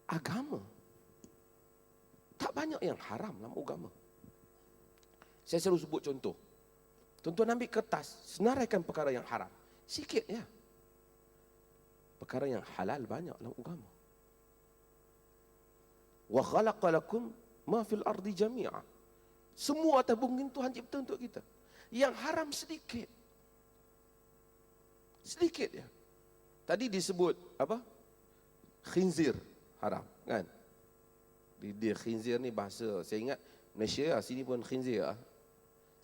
agama. Tak banyak yang haram dalam agama. Saya selalu sebut contoh. Tuan-tuan ambil kertas, senaraikan perkara yang haram. Sikit ya. Perkara yang halal banyak dalam agama. Wa khalaqa lakum ma fil ardi jami'a. Semua atas bumi Tuhan cipta untuk kita. Yang haram sedikit. Sedikit ya. Tadi disebut apa? Khinzir haram, kan? Dia khinzir ni bahasa, saya ingat Malaysia sini pun khinzir.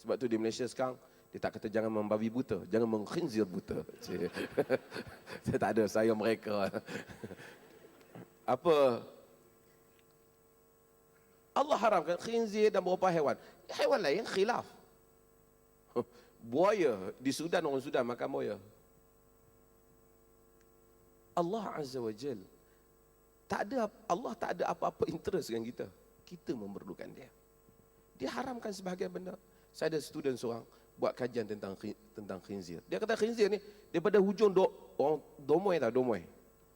Sebab tu di Malaysia sekarang dia tak kata jangan membabi buta, jangan mengkhinzir buta. Saya tak ada, saya mereka. Apa? Allah haramkan khinzir dan beberapa haiwan. Haiwan lain khilaf. Buaya, di Sudan orang Sudan makan buaya. Allah Azza wa Jal Allah tak ada apa-apa interest dengan kita. Kita memerlukan dia. Dia haramkan sebahagian benda. Saya ada student seorang buat kajian tentang khinzir. Dia kata khinzir ni daripada hujung orang domoy tau, domoy.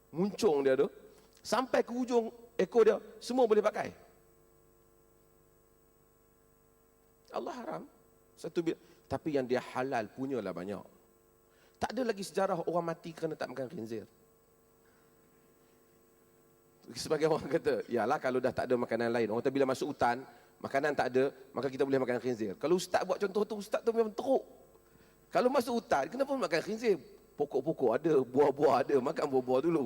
Muncung dia tu sampai ke hujung ekor dia semua boleh pakai. Allah haram satu tapi yang dia halal punyalah banyak. Tak ada lagi sejarah orang mati kerana tak makan khinzir. Sebagai orang kata, yalah kalau dah tak ada makanan lain. Orang kata bila masuk hutan, makanan tak ada, maka kita boleh makan khinzir. Kalau ustaz buat contoh tu, ustaz tu memang teruk. Kalau masuk hutan, kenapa makan khinzir? Pokok-pokok ada, buah-buah ada, makan buah-buah dulu.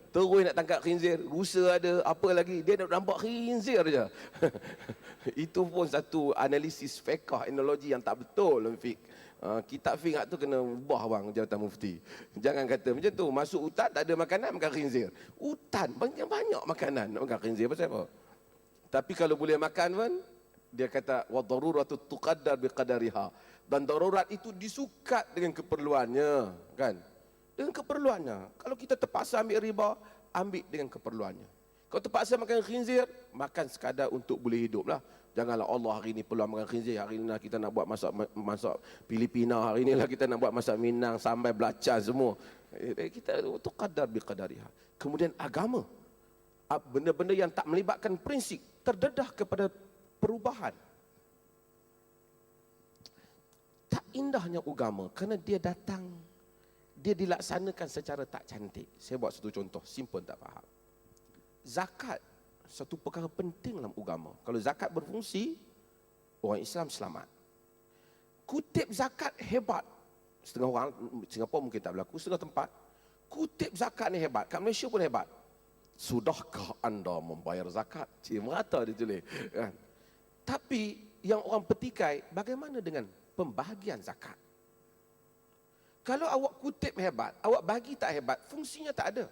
Terus nak tangkap khinzir, rusa ada, apa lagi, dia nak nampak khinzir je. Itu pun satu analisis fiqh, analogi yang tak betul. Kitab fiqh tu kena ubah bang, Jabatan Mufti. Jangan kata macam tu, masuk hutan tak ada makanan, makan khinzir. Hutan banyak makanan, nak makan khinzir pasal apa? Tapi kalau boleh makan pun, dia kata wa daruratu tuqaddar biqadariha. Dan darurat itu disukat dengan keperluannya, kan? Dengan keperluannya. Kalau kita terpaksa ambil riba, ambil dengan keperluannya. Kalau terpaksa makan khinzir, makan sekadar untuk boleh hidup lah. Janganlah Allah hari ini peluang makan khinzir, hari ini kita nak buat masak Filipina, hari ini lah kita nak buat masak Minang, sampai belacan semua. Kita tuqaddar biqadariha. Kemudian agama. Benda-benda yang tak melibatkan prinsip, terdedah kepada perubahan. Tak indahnya agama kerana dia datang, dia dilaksanakan secara tak cantik. Saya buat satu contoh, simple tak faham. Zakat, satu perkara penting dalam agama. Kalau zakat berfungsi, orang Islam selamat. Kutip zakat hebat. Setengah orang, Singapura mungkin tak berlaku, setengah tempat. Kutip zakat ni hebat, kat Malaysia pun hebat. Sudahkah anda membayar zakat? Merata dia tulis. Kan? Tapi yang orang petikai, bagaimana dengan pembahagian zakat? Kalau awak kutip hebat, awak bagi tak hebat, fungsinya tak ada.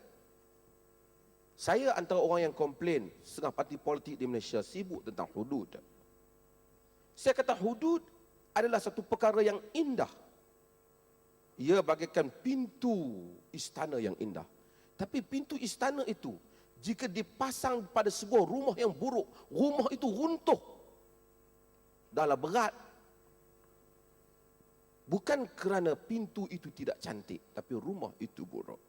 Saya antara orang yang komplain, setengah parti politik di Malaysia sibuk tentang hudud. Saya kata hudud adalah satu perkara yang indah. Ia bagaikan pintu istana yang indah. Tapi pintu istana itu, jika dipasang pada sebuah rumah yang buruk, rumah itu runtuh. Dahlah berat. Bukan kerana pintu itu tidak cantik, tapi rumah itu buruk.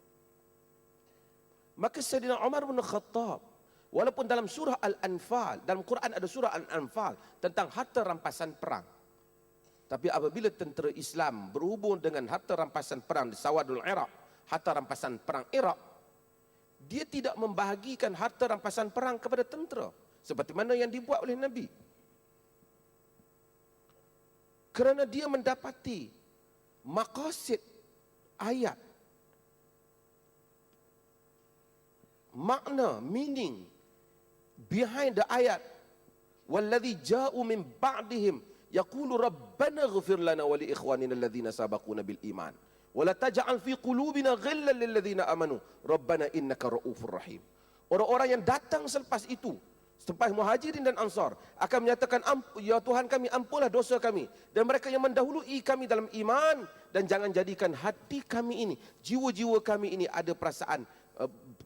Maka Sayyidina Umar bin Khattab, walaupun dalam surah Al-Anfal, dalam Quran ada surah Al-Anfal tentang harta rampasan perang. Tapi apabila tentera Islam berhubung dengan harta rampasan perang di Sawadul Iraq, harta rampasan perang Iraq, dia tidak membahagikan harta rampasan perang kepada tentera seperti mana yang dibuat oleh Nabi. Kerana dia mendapati maqasid ayat, makna, meaning behind the ayat, walladzi ja'u min ba'dihim yaqulu rabbana ighfir lana wa li ikhwanina alladhina sabaquna bil iman wa la taj'al fi qulubina ghillan lil ladzina amanu rabbana innaka ra'ufur rahim. Orang-orang yang datang selepas itu, selepas Muhajirin dan Ansar, akan menyatakan, ya Tuhan kami, ampunlah dosa kami dan mereka yang mendahului kami dalam iman, dan jangan jadikan hati kami ini, jiwa-jiwa kami ini ada perasaan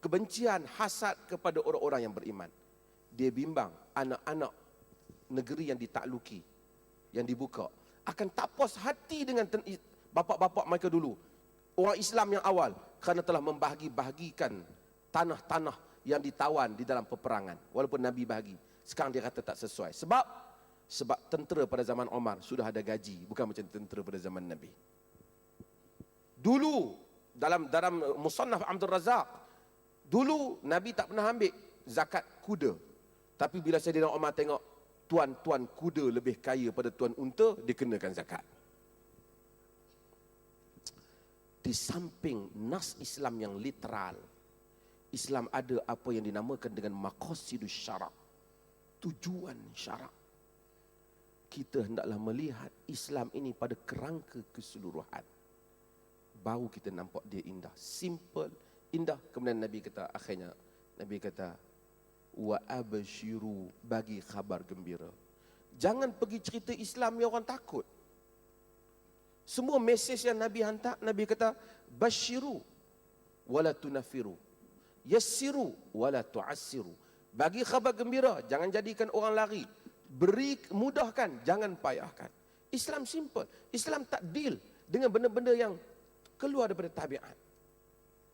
kebencian, hasad kepada orang-orang yang beriman. Dia bimbang anak-anak negeri yang ditakluki, yang dibuka, akan tak puas hati dengan bapa-bapa mereka dulu, orang Islam yang awal, kerana telah membahagi-bahagikan tanah-tanah yang ditawan di dalam peperangan. Walaupun Nabi bagi. Sekarang dia kata tak sesuai. Sebab tentera pada zaman Omar sudah ada gaji. Bukan macam tentera pada zaman Nabi. Dulu, dalam Musannaf Abdul Razak, dulu Nabi tak pernah ambil zakat kuda. Tapi bila Sayyidina Umar tengok tuan-tuan kuda lebih kaya pada tuan unta, dikenakan zakat. Di samping nas Islam yang literal, Islam ada apa yang dinamakan dengan maqasidus syarak, tujuan syarak. Kita hendaklah melihat Islam ini pada kerangka keseluruhan. Baru kita nampak dia indah, simple, indah. Kemudian Nabi kata, akhirnya Nabi kata, wa abshiru, bagi khabar gembira. Jangan pergi cerita Islam yang orang takut. Semua mesej yang Nabi hantar, Nabi kata, basyiru wala tunafiru, yassiru wala tu'assiru. Bagi khabar gembira, jangan jadikan orang lari. Beri, mudahkan, jangan payahkan. Islam simple. Islam tak deal dengan benda-benda yang keluar daripada tabiat.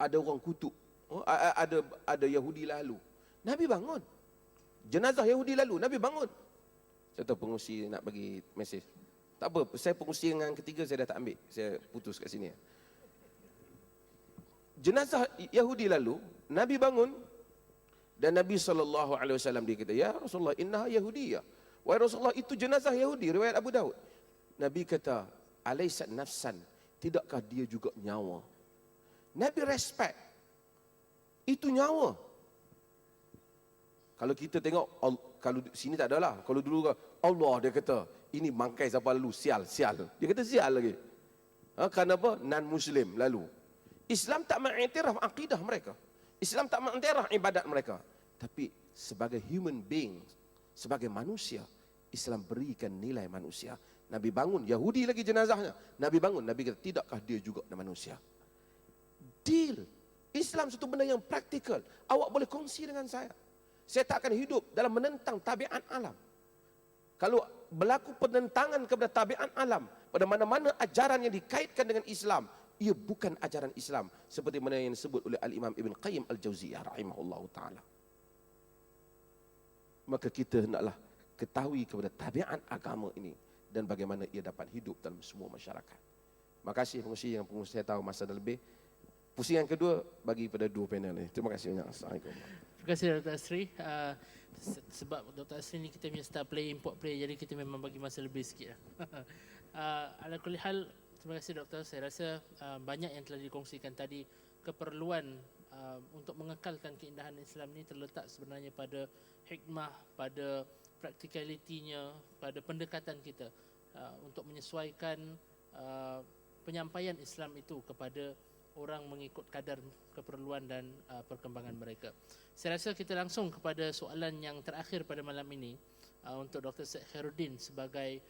Ada orang kutuk, ada Yahudi lalu, Nabi bangun. Jenazah Yahudi lalu, Nabi bangun. Saya tahu pengusi nak bagi mesej. Tak apa, saya pengusi yang ketiga saya dah tak ambil. Saya putus kat sini. Jenazah Yahudi lalu, Nabi bangun. Dan Nabi SAW dia kata, ya Rasulullah, innaha Yahudiyah. Wahai Rasulullah, itu jenazah Yahudi, riwayat Abu Daud. Nabi kata, alaysat nafsan, tidakkah dia juga nyawa? Nabi respect. Itu nyawa. Kalau kita tengok, kalau sini tak ada lah. Kalau dulu Allah dia kata, ini bangkai siapa lalu, sial. Dia kata sial lagi. Kenapa? Non-Muslim lalu. Islam tak mengiktiraf akidah mereka. Islam tak mengiktiraf ibadat mereka. Tapi sebagai human being, sebagai manusia, Islam berikan nilai manusia. Nabi bangun, Yahudi lagi jenazahnya. Nabi bangun, Nabi kata, tidakkah dia juga manusia? Deal. Islam satu benda yang praktikal. Awak boleh kongsi dengan saya. Saya tak akan hidup dalam menentang tabiat alam. Kalau berlaku penentangan kepada tabiat alam, pada mana-mana ajaran yang dikaitkan dengan Islam, ia bukan ajaran Islam. Seperti mana yang disebut oleh Al-Imam Ibn Qayyim Al-Jawziyah rahimahullahu ta'ala. Maka kita hendaklah ketahui kepada tabiat agama ini dan bagaimana ia dapat hidup dalam semua masyarakat. Terima kasih pengusi yang pengusi saya tahu masa dah lebih. Pusingan kedua bagi pada dua panel ini. Terima kasih banyak. Assalamualaikum. Terima kasih Dr. Asri. Sebab Dr. Asri ni kita punya star player, import player, jadi kita memang bagi masa lebih sikit. Ala kulli hal, terima kasih Doktor. Saya rasa banyak yang telah dikongsikan tadi. Keperluan untuk mengekalkan keindahan Islam ni terletak sebenarnya pada hikmah, pada practicality-nya, pada pendekatan kita untuk menyesuaikan penyampaian Islam itu kepada orang mengikut kadar keperluan dan perkembangan mereka. Saya rasa kita langsung kepada soalan yang terakhir pada malam ini untuk Dr. Syed Khairuddin sebagai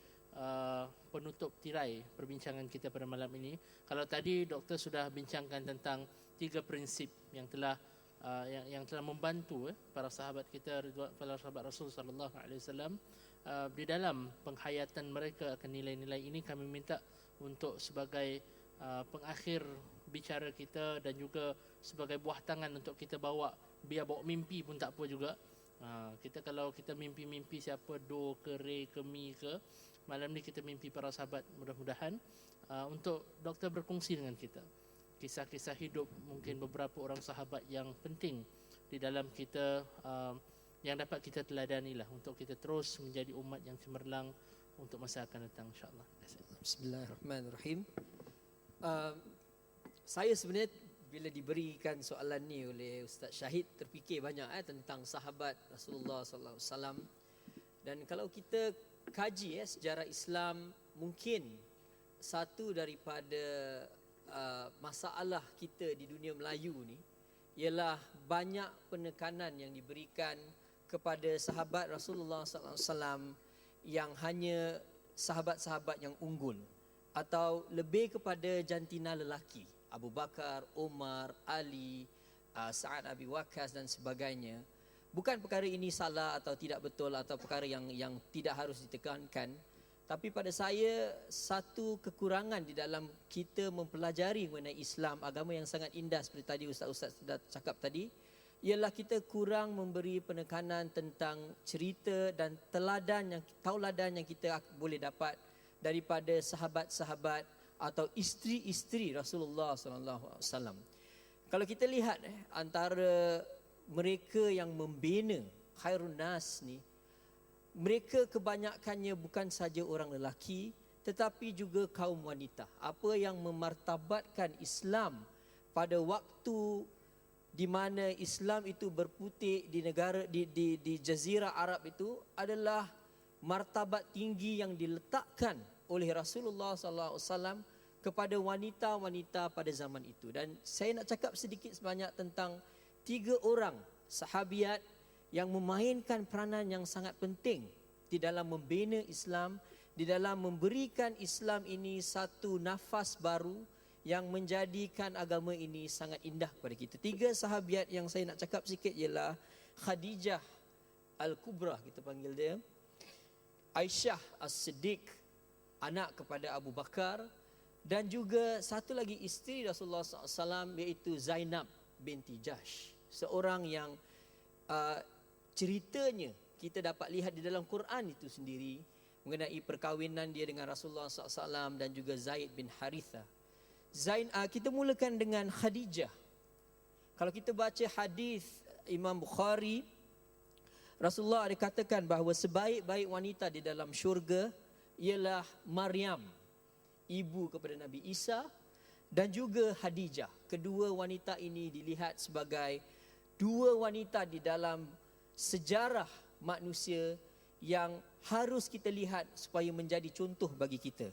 penutup tirai perbincangan kita pada malam ini. Kalau tadi doktor sudah bincangkan tentang 3 prinsip yang telah membantu para sahabat kita, para sahabat Rasul sallallahu alaihi wasallam di dalam penghayatan mereka akan nilai-nilai ini, kami minta untuk sebagai pengakhir bicara kita dan juga sebagai buah tangan untuk kita bawa, biar bawa mimpi pun tak apa juga. Kita kalau kita mimpi-mimpi siapa do ke re ke mi ke, malam ni kita mimpi para sahabat, mudah-mudahan untuk doktor berkongsi dengan kita kisah-kisah hidup mungkin beberapa orang sahabat yang penting di dalam kita, yang dapat kita teladani lah untuk kita terus menjadi umat yang cemerlang untuk masa akan datang, insyaAllah. Bismillahirrahmanirrahim. Saya sebenarnya bila diberikan soalan ni oleh Ustaz Syahid terfikir banyak tentang sahabat Rasulullah sallallahu alaihi wasallam. Dan kalau kita kaji sejarah Islam, mungkin satu daripada masalah kita di dunia Melayu ni ialah banyak penekanan yang diberikan kepada sahabat Rasulullah sallallahu alaihi wasallam yang hanya sahabat-sahabat yang unggul atau lebih kepada jantina lelaki, Abu Bakar, Umar, Ali, Sa'ad Abi Waqqas dan sebagainya. Bukan perkara ini salah atau tidak betul atau perkara yang tidak harus ditekankan, tapi pada saya satu kekurangan di dalam kita mempelajari mengenai Islam, agama yang sangat indah seperti tadi Ustaz-Ustaz sudah cakap tadi, ialah kita kurang memberi penekanan tentang cerita dan tauladan yang kita boleh dapat daripada sahabat-sahabat atau isteri-isteri Rasulullah sallallahu alaihi wasallam. Kalau kita lihat antara mereka yang membina khairun nas ni, mereka kebanyakannya bukan saja orang lelaki tetapi juga kaum wanita. Apa yang memartabatkan Islam pada waktu di mana Islam itu berputik di negara di jazirah Arab itu adalah martabat tinggi yang diletakkan oleh Rasulullah sallallahu alaihi wasallam kepada wanita-wanita pada zaman itu. Dan saya nak cakap sedikit sebanyak tentang 3 orang sahabiat yang memainkan peranan yang sangat penting di dalam membina Islam, di dalam memberikan Islam ini satu nafas baru yang menjadikan agama ini sangat indah kepada kita. 3 sahabiat yang saya nak cakap sikit ialah Khadijah Al-Kubra, kita panggil dia, Aisyah As-Siddiq, anak kepada Abu Bakar, dan juga satu lagi isteri Rasulullah SAW iaitu Zainab binti Jahsh. Seorang yang ceritanya kita dapat lihat di dalam Quran itu sendiri mengenai perkahwinan dia dengan Rasulullah SAW dan juga Zaid bin Harithah. Kita mulakan dengan Khadijah. Kalau kita baca hadis Imam Bukhari, Rasulullah ada katakan bahawa sebaik-baik wanita di dalam syurga ialah Maryam, ibu kepada Nabi Isa, dan juga Khadijah. Kedua wanita ini dilihat sebagai 2 wanita di dalam sejarah manusia yang harus kita lihat supaya menjadi contoh bagi kita.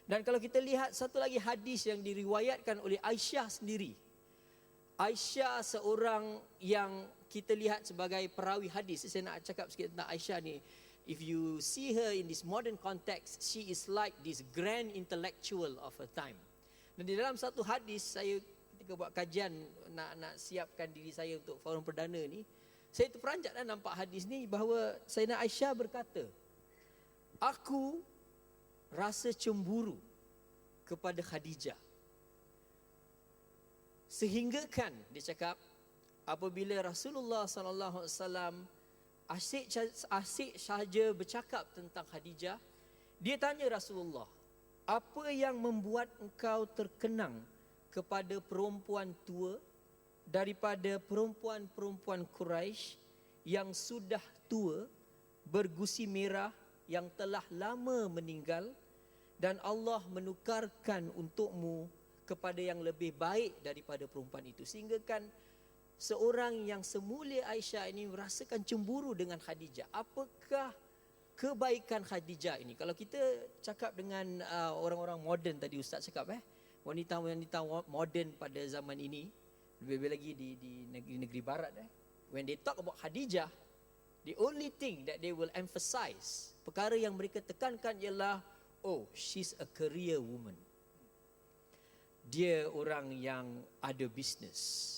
Dan kalau kita lihat satu lagi hadis yang diriwayatkan oleh Aisyah sendiri. Aisyah seorang yang kita lihat sebagai perawi hadis. Saya nak cakap sikit tentang Aisyah ni. If you see her in this modern context, she is like this grand intellectual of her time. Dan di dalam satu hadis, saya ketika buat kajian nak siapkan diri saya untuk forum perdana ni, saya terperanjat nampak hadis ni bahawa Sayyidina Aisyah berkata, aku rasa cemburu kepada Khadijah. Sehinggakan dia cakap apabila Rasulullah sallallahu alaihi wasallam asyik sahaja bercakap tentang Khadijah, dia tanya Rasulullah, apa yang membuat engkau terkenang kepada perempuan tua daripada perempuan-perempuan Quraisy yang sudah tua, bergusi merah, yang telah lama meninggal, dan Allah menukarkan untukmu kepada yang lebih baik daripada perempuan itu. Sehingga kan seorang yang semulia Aisyah ini merasakan cemburu dengan Khadijah. Apakah kebaikan Khadijah ini? Kalau kita cakap dengan orang-orang moden tadi Ustaz cakap, wanita-wanita moden pada zaman ini, lebih-lebih lagi di negeri barat, when they talk about Khadijah, the only thing that they will emphasize, perkara yang mereka tekankan ialah, oh, she's a career woman. Dia orang yang ada business.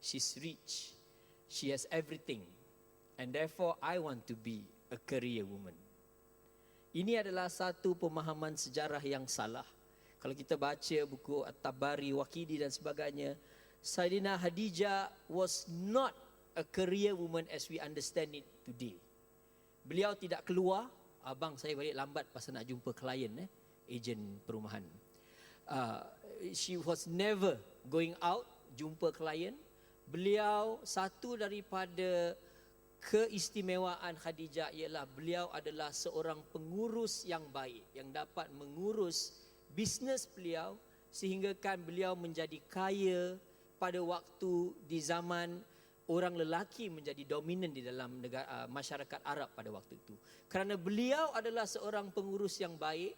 She's rich. She has everything. And therefore, I want to be a career woman. Ini adalah satu pemahaman sejarah yang salah. Kalau kita baca buku At-Tabari, Waqidi dan sebagainya, Sayyidina Khadijah was not a career woman as we understand it today. Beliau tidak keluar, abang saya balik lambat pasal nak jumpa klien, ejen perumahan. She was never going out jumpa klien. Beliau, satu daripada keistimewaan Khadijah ialah beliau adalah seorang pengurus yang baik, yang dapat mengurus bisnes beliau sehinggakan beliau menjadi kaya pada waktu di zaman orang lelaki menjadi dominan di dalam negara, masyarakat Arab pada waktu itu. Kerana beliau adalah seorang pengurus yang baik,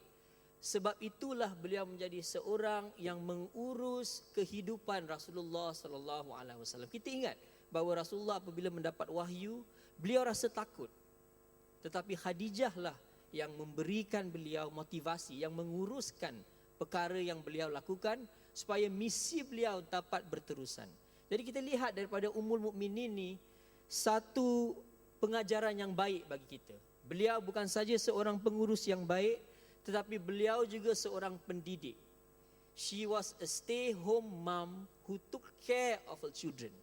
sebab itulah beliau menjadi seorang yang mengurus kehidupan Rasulullah sallallahu alaihi wasallam. Kita ingat bahawa Rasulullah apabila mendapat wahyu, beliau rasa takut. Tetapi Khadijah lah yang memberikan beliau motivasi, yang menguruskan perkara yang beliau lakukan supaya misi beliau dapat berterusan. Jadi kita lihat daripada Ummul Mukminin ni satu pengajaran yang baik bagi kita. Beliau bukan saja seorang pengurus yang baik, tetapi beliau juga seorang pendidik. She was a stay-home mom who took care of her children.